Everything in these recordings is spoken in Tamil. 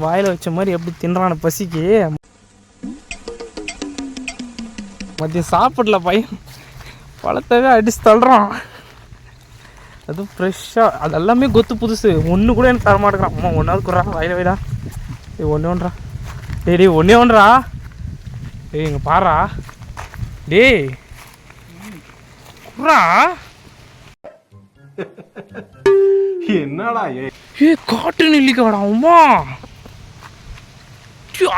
வாயில் வச்ச மாதிரி எப்படி தின்றான பசிக்கு. மதியம் சாப்பிடல பையன், பழத்தவே அடிச்சு தள்ளுறான். அதுவும் ஃப்ரெஷ்ஷாக, அது எல்லாமே கொத்து புதுசு. ஒன்று கூட எனக்கு தரமாட்டேங்கிறான். அம்மா ஒன்றாவது குறா வாயில் வைடா. ஒன்றே ஒன்றா டேய் ஒன்றே ஒன்றா. டேய் இங்கே பாரா டேய் குறா. என்னடா காட்டு நெல்லிக்காடா அம்மா.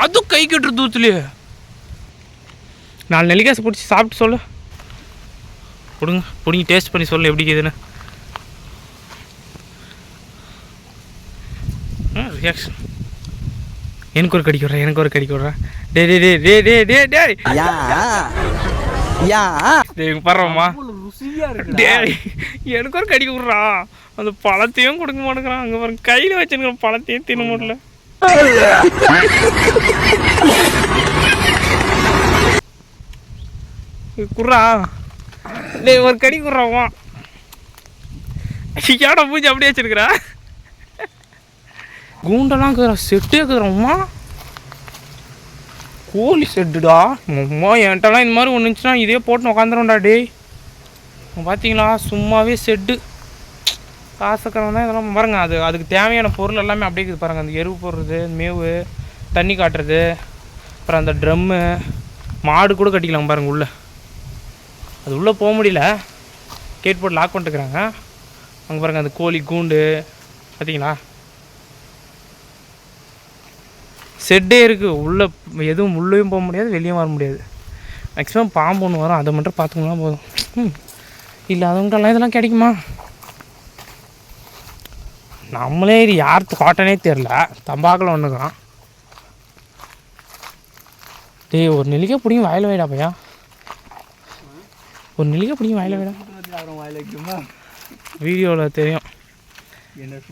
அதுவும் கை கட்டுற தூத்துலையே. 4 நெல்லிக்காய் பிடிச்சி சாப்பிட்டு சொல்லு. கொடுங்க பிடிங்கி டேஸ்ட் பண்ணி சொல்லு எப்படி இருக்குதுன்னு. ரியாக்ஷன். எனக்கு ஒரு கடிக்க விட்றேன், எனக்கு ஒரு கடிக்க விட்றேன். டே டே டே டே டே டே டே டேய் பரவாமா டேய் எனக்கு ஒரு கடிக்க விட்றா. அந்த பழத்தையும் கொடுக்க மாட்டேங்கிறான். அங்கே பாருங்க கையில் வச்சுருக்கிற பழத்தையும் தின்ன முடியல. குர்றா டேய் ஒரு கடி குர்றாவா. ஏடா பூஜை அப்படியே வச்சிருக்கிறா. கூண்டெல்லாம் இருக்குறா, செட்டே இருக்குறாம்மா. கோழி செட்டுடா அம்மா. என்கிட்டலாம் இந்த மாதிரி ஒன்று இருந்துச்சுன்னா இதே போட்டு உட்காந்துரும்டா. டேய் பார்த்தீங்களா சும்மாவே செட்டு. காசுக்கிறவன் தான் இதெல்லாம் பாருங்க. அதுக்கு தேவையான பொருள் எல்லாமே அப்படியே இருக்குது பாருங்கள். அந்த எருவு போடுறது, மேவு, தண்ணி காட்டுறது, அப்புறம் அந்த ட்ரம்மு, மாடு கூட கட்டிக்கலாம் பாருங்கள் உள்ளே. அது உள்ளே போக முடியல, கேட் போட்டு லாக் பண்ணிட்டுருக்குறாங்க. அங்கே பாருங்கள் அந்த கோழி கூண்டு பார்த்தீங்களா. செட்டே இருக்குது உள்ளே. எதுவும் உள்ளேயும் போக முடியாது, வெளியும் வர முடியாது. மேக்ஸிமம் பாம்பு ஒன்று வரும், அதை மட்டும் பார்த்துக்கலாம் போதும். இல்லாதவங்கள்லாம் இதெல்லாம் கிடைக்குமா? நம்மளே இது யார் காட்டனே தெரில. தம்பாக்கில் ஒன்றுக்கான். டேய் ஒரு நெல்லிக்காய் பிடிங்க வாயில் வைடா பையா. ஒரு நெல்லிக்காய் பிடிங்க வாயில் வைடா. வீடியோவில் தெரியும் என்ன.